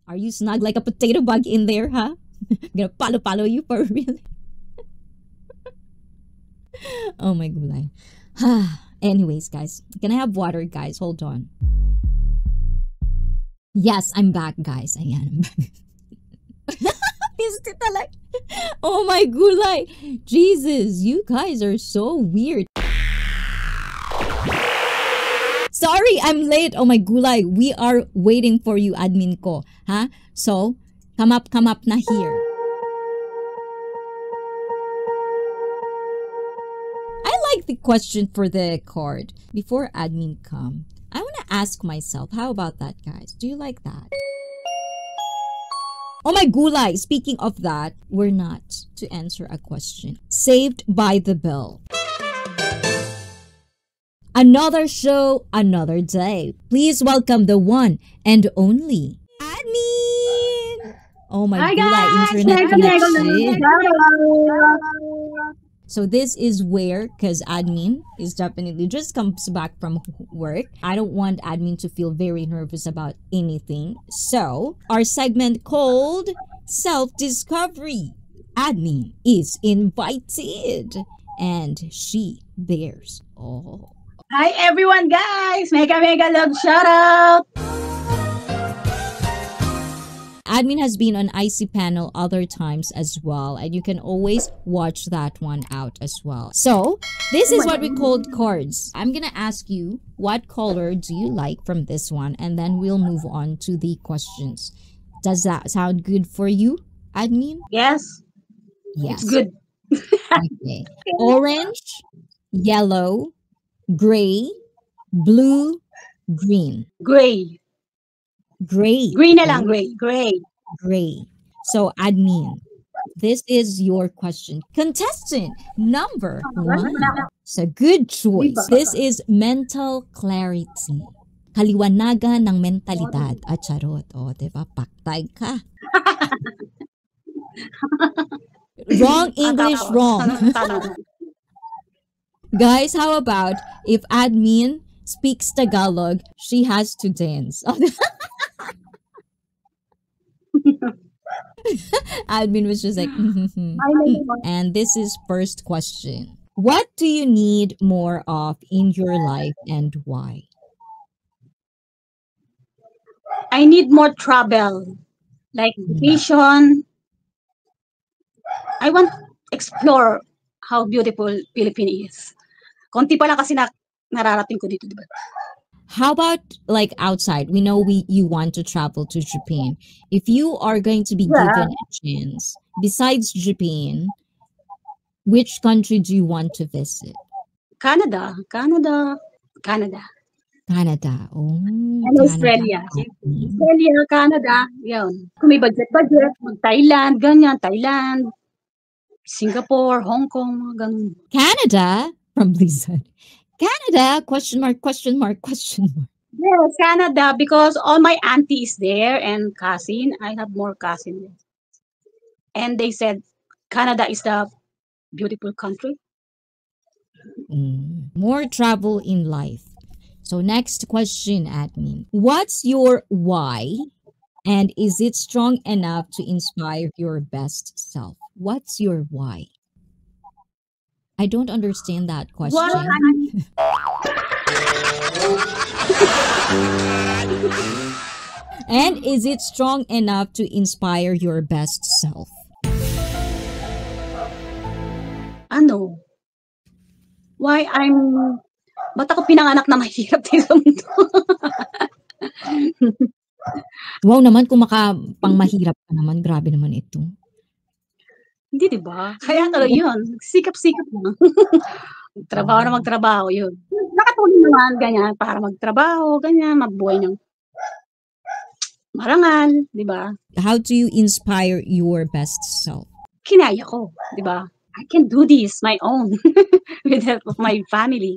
Are you snug like a potato bug in there, huh? I'm gonna palo you for real. Oh my gulay. Anyways, guys, can I have water, guys? Hold on. Yes, I'm back, guys. Ayan, I'm back. Oh my gulay. Jesus, you guys are so weird. Sorry, I'm late. Oh my gulay. We are waiting for you, admin ko. Ha? So, come up na here. I like the question for the card. Before admin come, I want to ask myself, how about that, guys? Do you like that? Oh my gulay, speaking of that, we're not to answer a question. Saved by the Bell. Another show, another day. Please welcome the one and only admin. Oh my Hi gulay, guys! internet connection. Hello! So this is where, because admin is definitely just comes back from work. I don't want admin to feel very nervous about anything. So our segment called Self-Discovery. Admin is invited and she bears all. Hi everyone guys! Mega love shoutout! Admin has been on IC panel other times as well, and you can always watch that one out as well. So this is what we called cards. I'm gonna ask you what color do you like from this one, and then we'll move on to the questions. Does that sound good for you, admin? Yes, Yes. it's good. Okay. Orange, yellow, gray, blue, green. Gray. Gray. Green na lang, gray. Gray. So, admin, this is your question. Contestant number 1. So, good choice. This is mental clarity. Kaliwanagan ng mentalidad. Charot. O, diba? Paktay ka. Wrong English, wrong. Guys, how about if admin speaks Tagalog, she has to dance. Admin was just like, and this is first question. What do you need more of in your life and why? I need more travel. Like vacation. I want to explore how beautiful Philippines is. Konti pa lang kasi nararating ko dito, di ba? How about like outside? We know you want to travel to Japan. If you are going to be given a chance, besides Japan, which country do you want to visit? Canada. Oh, And Australia. Australia, Canada, yun. Kung may budget, Thailand, ganyan, Thailand, Singapore, Hong Kong, mga ganun. Canada? From Lisa. Canada? Question mark. Yes, Canada, because all my auntie is there and cousin. I have more cousin there. And they said Canada is the beautiful country. More travel in life. So next question, admin. What's your why? And is it strong enough to inspire your best self? What's your why? I don't understand that question. And is it strong enough to inspire your best self? Ano? Why ba't ako pinanganak na mahirap dito mundo? Wow naman, kung pang-mahirap ka naman, grabe naman ito. Hindi, di ba? Kaya tuloy yun. Sikap-sikap lang. Magtrabaho, yun. Nakatulong naman, ganyan, para magtrabaho, ganyan, mabuhay ng marangal, di ba? How do you inspire your best self? Kinaya ko, di ba? I can do this, my own, with the help of my family.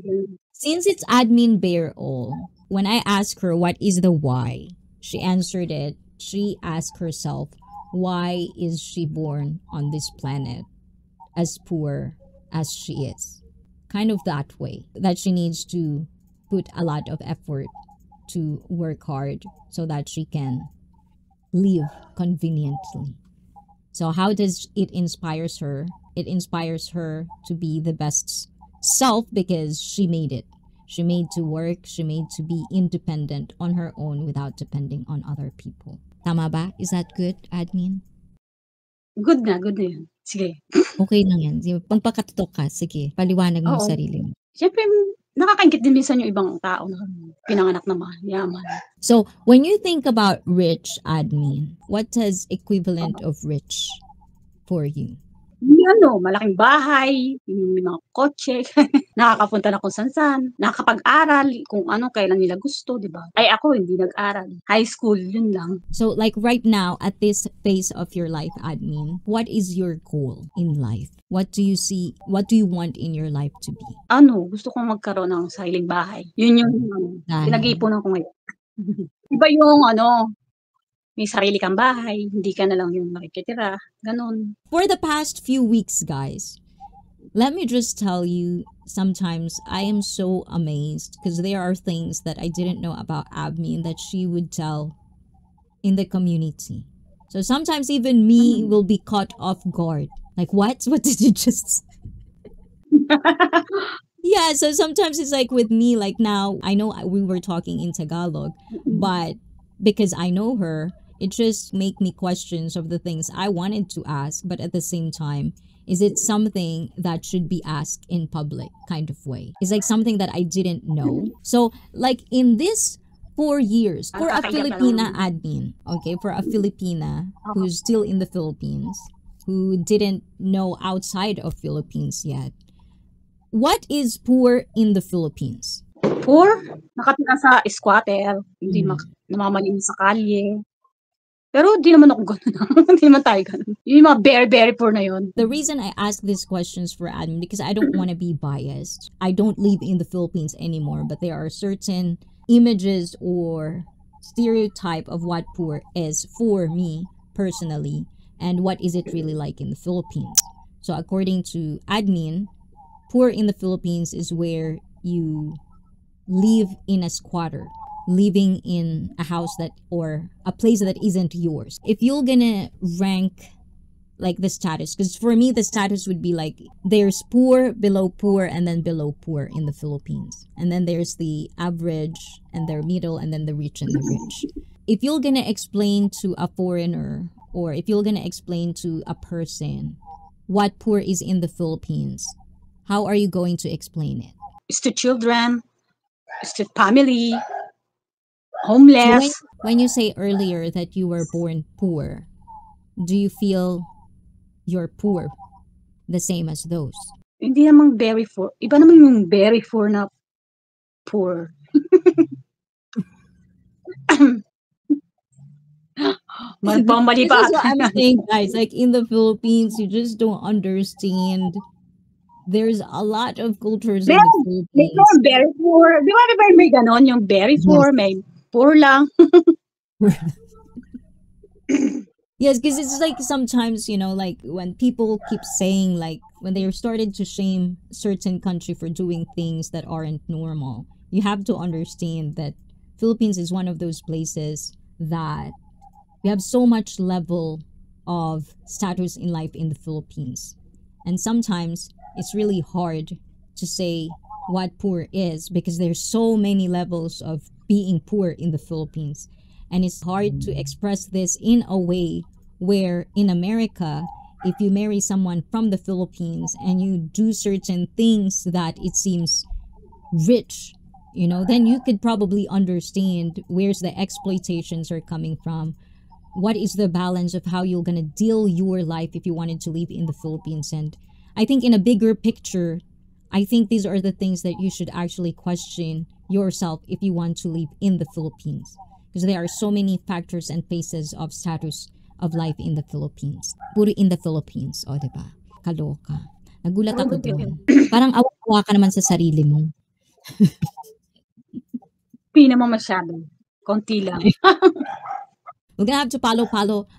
Since it's admin bear all, when I asked her what is the why, she answered it. She asked herself, why is she born on this planet as poor as she is? Kind of that way, that she needs to put a lot of effort to work hard so that she can live conveniently. So how does it inspires her? It inspires her to be the best self because she made it. She made to work, she made to be independent on her own without depending on other people. Tama ba? Is that good, admin? Good na yan. Sige. Okay lang yan. Pagpakatutok ka, sige, paliwanag mo yung Oo. sarili mo. Siyempre, nakakaingit din minsan yung ibang tao na pinanganak na mayaman. So, when you think about rich, admin, what is equivalent of rich for you? Yung malaking bahay, yung may mga kotse, nakakapunta na kung saan-saan, nakakapag-aral, kung ano, kailan nila gusto, di ba? Ay ako, hindi nag-aral. High school, yun lang. So, like right now, at this phase of your life, admin, what is your goal in life? What do you see? What do you want in your life to be? Gusto kong magkaroon ng sariling bahay. Yun yung Dahil- pinag-iipunan ko ngayon. Iba yung may sarili kang bahay, hindi ka na lang yung nakikitira, ganun. For the past few weeks, guys, let me just tell you, sometimes I am so amazed because there are things that I didn't know about Admin that she would tell in the community. So sometimes even me will be caught off guard. Like, what? What did you just... Yeah, so sometimes it's like with me, like now, I know we were talking in Tagalog, but because I know her, it just make me questions of the things I wanted to ask, but at the same time, is it something that should be asked in public kind of way? It's like something that I didn't know. So like in this 4 years, for a Filipina admin, okay, for a Filipina who's still in the Philippines, who didn't know outside of Philippines yet, what is poor in the Philippines? Poor, nakatira sa squatter, hindi namamalimos sa kalye. Pero di naman ako ganun. Hindi naman tayo ganun. Yung mga very poor na yun. The reason I ask these questions for admin because I don't want to be biased. I don't live in the Philippines anymore, but there are certain images or stereotype of what poor is for me personally, and what is it really like in the Philippines. So according to admin, poor in the Philippines is where you live in a squatter, living in a house that or a place that isn't yours. If you're gonna rank like the status, because for me the status would be like there's poor, below poor, and then below poor in the Philippines, and then there's the average and the middle, and then the rich and the rich. If you're gonna explain to a foreigner, or if you're gonna explain to a person what poor is in the Philippines, how are you going to explain it? It's to children, it's to family, homeless. So when you say earlier that you were born poor, do you feel you're poor the same as those? Hindi namang very poor. Iba naman yung very poor na poor. Magpamali pa. This is what I'm saying, guys. Like in the Philippines, you just don't understand. There's a lot of cultures in the Philippines. May very poor. Di ba may ganon? Yung very poor, may poor lang. Yes, because it's like sometimes, you know, like when people keep saying, like when they started to shame certain country for doing things that aren't normal, you have to understand that Philippines is one of those places that we have so much level of status in life in the Philippines. And sometimes it's really hard to say what poor is because there's so many levels of being poor in the Philippines. And it's hard to express this in a way where in America, if you marry someone from the Philippines and you do certain things that it seems rich, you know, then you could probably understand where's the exploitations are coming from. What is the balance of how you're gonna deal your life if you wanted to live in the Philippines? And I think in a bigger picture, I think these are the things that you should actually question yourself if you want to live in the Philippines. Because there are so many factors and phases of status of life in the Philippines. Puro in the Philippines, o diba? Kaloka. Nagulat ako doon. Parang awa ka naman sa sarili mo. Hindi naman masyado. Konti lang. We're gonna have to palo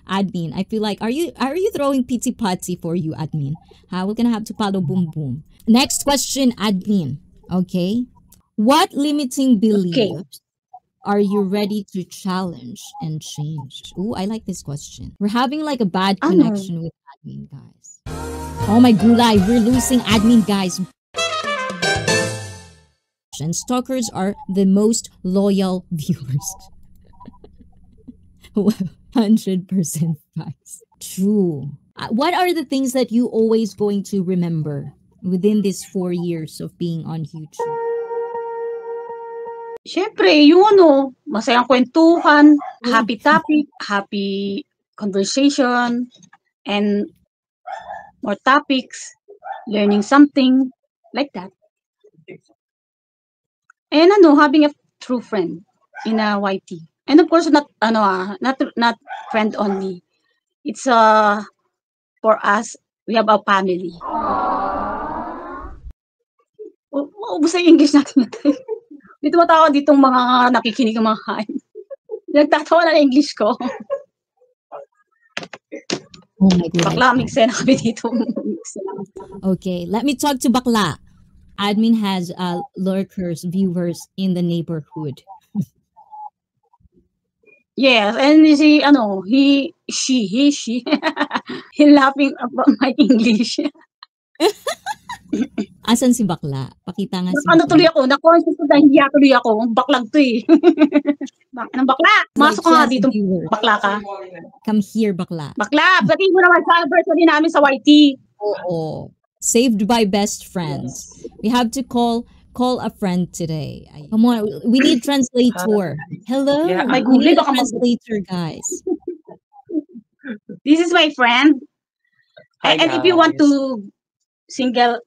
admin. I feel like are you throwing pity patty for you, admin? We're gonna have to palo boom boom. Next question, admin. Okay. What limiting beliefs Are you ready to challenge and change? Ooh, I like this question. We're having like a bad Ano? connection with admin, guys. Oh my gulay, we're losing admin, guys. And stalkers are the most loyal viewers. 100% guys. True. What are the things that you always going to remember within these 4 years of being on YouTube? Siyempre, yung masayang kwentuhan, happy topic, happy conversation, and more topics, learning something, like that. And having a true friend in a YT. And of course, not friend only. It's for us, we have a family. Maubos na yung English natin. May tumatawa ditong mga nakikinig ng mga kain. Nagtatawa na English ko. Oh my god. Bakla, mixer na kami dito. Okay, let me talk to Bakla. Admin has lurkers, viewers in the neighborhood. Yes, and she, he laughing about my English. Asan si Bakla? Pakita nga si Ano Bakla. tuloy ako, na-conscious ko dahil hindi tuloy ako. Baklag to eh. Anong bakla? Masok ka nga dito. Bakla ka. Come here, Bakla. Bakla, sabihin mo naman sa anniversary namin sa YT. Oo. Saved by best friends. We have to call a friend today. Come on, we need translator. Hello. Yeah. May We need gulay a baka translator, guys. This is my friend. Hi, And if you want guys. to single,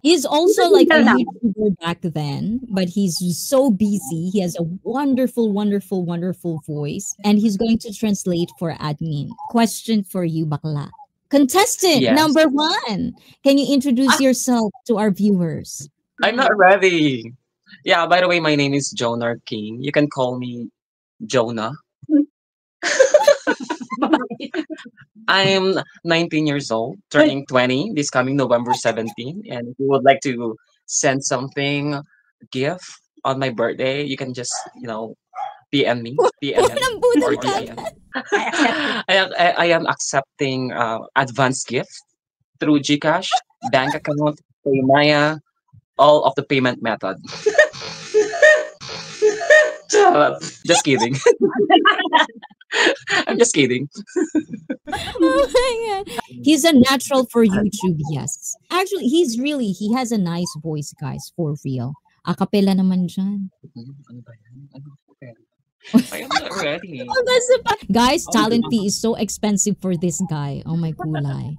He's also like a Single now. YouTuber back then, but he's so busy. He has a wonderful, wonderful, wonderful voice, and he's going to translate for admin. Question for you, Bakla. Contestant Yes. number 1. Can you introduce yourself to our viewers? I'm not ready. Yeah, by the way, my name is Jonah King. You can call me Jonah. I'm 19 years old, turning 20 this coming November 17. And if you would like to send something, gift on my birthday, you can just, PM me. PM Walang budol or ka. DM. I accept it. I am accepting advance gift through GCash, bank account, Paymaya, all of the payment method. Just kidding. I'm just kidding. Oh my god. He's a natural for YouTube, yes. Actually, he has a nice voice, guys, for real. Acapella naman dyan. Ano ba yan? Ano ba yan? I am not ready. Guys, talent fee is so expensive for this guy. Oh my gulay.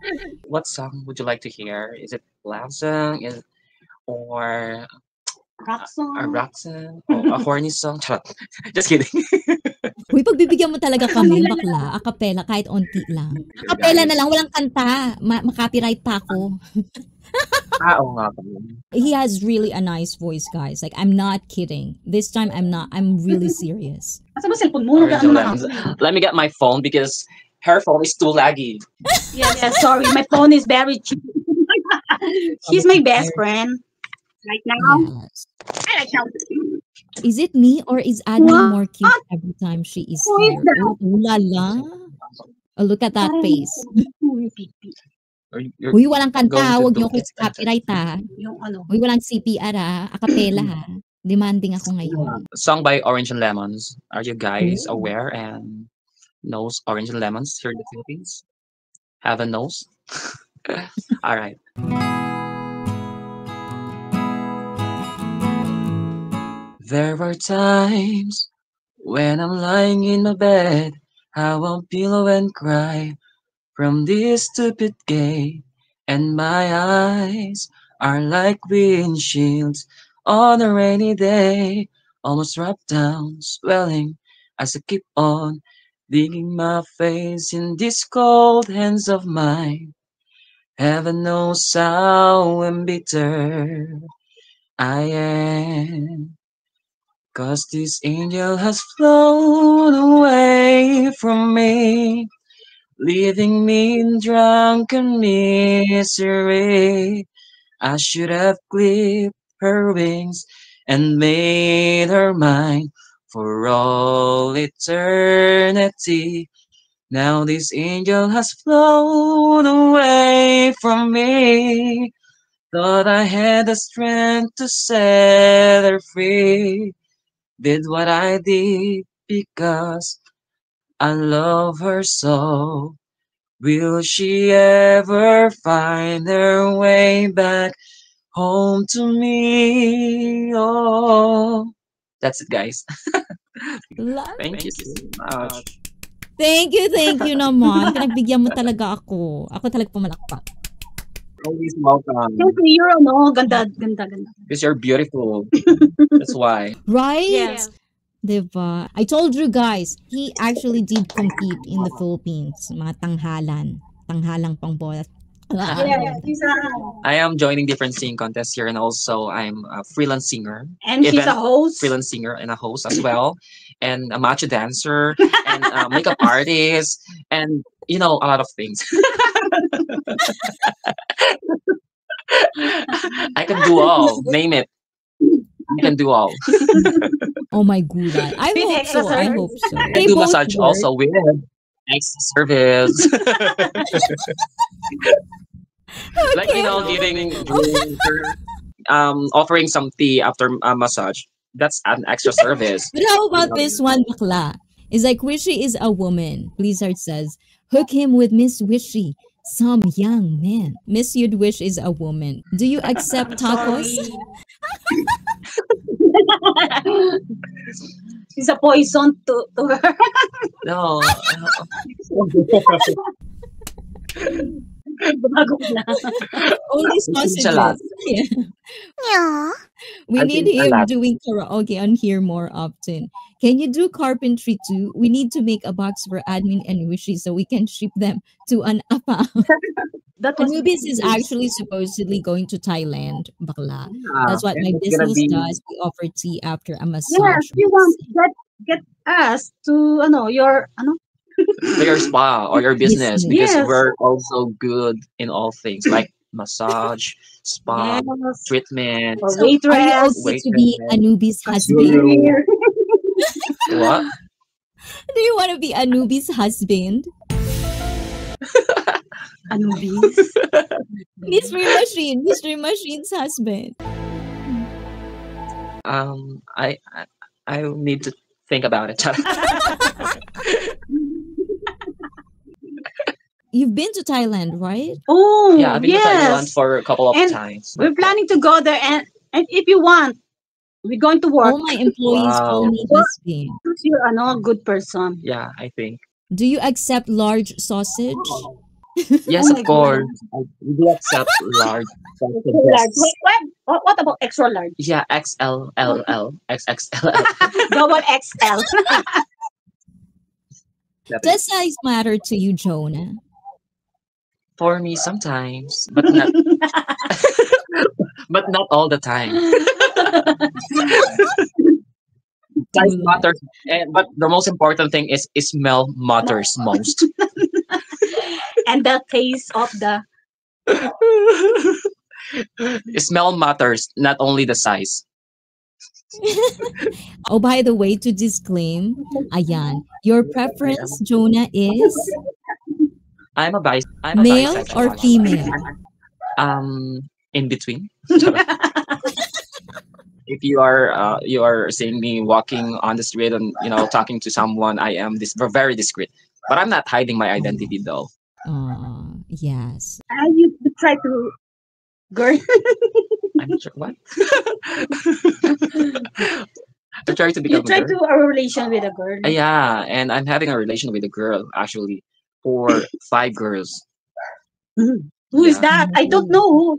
What song would you like to hear? Is it love song? Or Rock song. a rock song? Or a horny song? Charot. Just kidding. Uy, pagbibigyan mo talaga kami, bakla. Acapella, kahit onti lang. Acapella na lang, walang kanta. Makapiright pa ako. Oo nga ba. He has really a nice voice, guys. Like, I'm not kidding. This time, I'm really serious. Asa ba cellphone mo? Original Lemons. Let me get my phone because her phone is too laggy. Yes, sorry. My phone is very cheap. She's my best friend. Right now. Yes. I like how. Is it me or is Admin What? more cute every time she is Who is here? that? Oh, ooh la la. Oh, look at that face. You're Uy, walang kanta. going to Huwag do niyo ako it. copyright ha. Yung Uy, walang CPR ha. Acapella ha. Demanding ako ngayon. Song by Orange and Lemons. Are you guys Oh. aware and knows Orange and Lemons here in the Philippines? Have a nose? All right. There are times when I'm lying in my bed, I won't pillow and cry from this stupid gay, and my eyes are like windshields on a rainy day, almost wrapped down, swelling as I keep on digging my face in these cold hands of mine. Heaven knows how embittered I am. 'Cause this angel has flown away from me, leaving me in drunken misery. I should have clipped her wings and made her mine for all eternity. Now this angel has flown away from me. Thought I had the strength to set her free. Did what I did because I love her so. Will she ever find her way back home to me? Oh, that's it, guys. Love. Thank you so much. Thank you naman. Pinagbigyan mo talaga ako. Ako talaga pumalakpak. Always welcome. Siyempre, you're ganda, ganda, ganda. Because you're beautiful. That's why. Right? Yes. Diba? I told you guys, he actually did compete in the Philippines. Mga tanghalan. Tanghalang pang bola. Yes, she's I am joining different singing contests here, and also I'm a freelance singer, and she's a event host. freelance singer and a host as well, and a matcha dancer, and a makeup artist, and a lot of things. I can do all. Name it. I can do all. Oh my god. I With hope so. I exercise. hope so. I They do both massage work. also with ex service. Like giving offering some tea after a massage. That's an extra service. But how about this one, bakla? It's like Wishy is a woman. Blizzard says, hook him with Miss Wishy, some young man. Miss You'd Wish is a woman. Do you accept tacos? She's a poison to her. No. Bago na. Only Salat. sausages. Yeah. We I need think him salat. doing karaoke on here more often. Can you do carpentry too? We need to make a box for admin and Wishy so we can ship them to an apa. That was Anubis is actually supposedly going to Thailand, bakla. That's what And my it's gonna business be does. We offer tea after a massage. Yes, you want get us to your for your spa or your business, because Yes. we're also good in all things like massage, spa, yes, treatment. or So, are you waitress. okay to be Waitress. Anubis husband? Guru. What? Do you want to be Anubis husband? Anubis. Mystery Machine's husband. I need to think about it. You've been to Thailand, right? Oh, Yeah, I've been to Thailand yes. for a couple of And times. We're planning to go there, and if you want, we're going to work. All my employees call Wow. me husband. Because you're a good person. Yeah, I think. Do you accept large sausage? Yes, Oh my of course. We do accept large Extra large. sausages. What about extra large? Yeah, XLLL, XXLL. Double XL. Does size matter to you, Jonah? For me, sometimes, but not, but not all the time. Size matters, but the most important thing is smell matters most. And the taste of the Smell matters, not only the size. Oh, by the way, to disclaim, ayan, your preference, Jonah, is I'm a male bisexual. or female? In between. If you are seeing me walking on the street and talking to someone, I am very discreet. But I'm not hiding my identity though. Yes. you try to girl. I'm not sure what. I'm trying to You become try a girl. to a relation with a girl. Yeah, and I'm having a relation with a girl actually for 5 girls. Who is Yeah. that? I don't know who.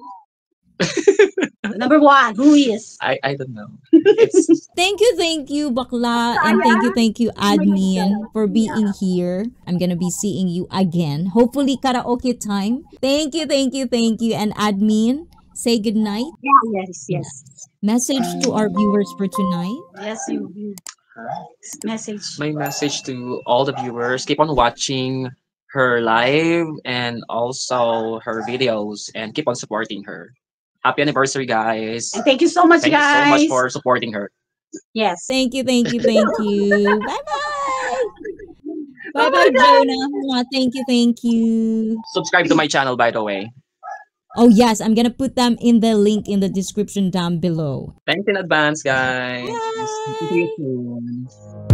Number one, who is? I don't know. It's Thank you, bakla, and thank you, admin, for being here. I'm gonna be seeing you again. Hopefully, karaoke time. Thank you, and admin. Say good night. Yeah, yes. Message to our viewers for tonight. Yes, you message. my message to all the viewers. Keep on watching her live and also her videos, and keep on supporting her. Happy anniversary, guys. And thank you so much, Thank you so guys. much for supporting her. Yes. Thank you, thank you, thank you. Bye-bye. Bye-bye, Bye-bye, guys. Jonah. Mwah. Thank you, thank you. Subscribe to my channel, by the way. Oh, yes, I'm gonna put them in the link in the description down below. Thanks in advance, guys. See you Bye. soon.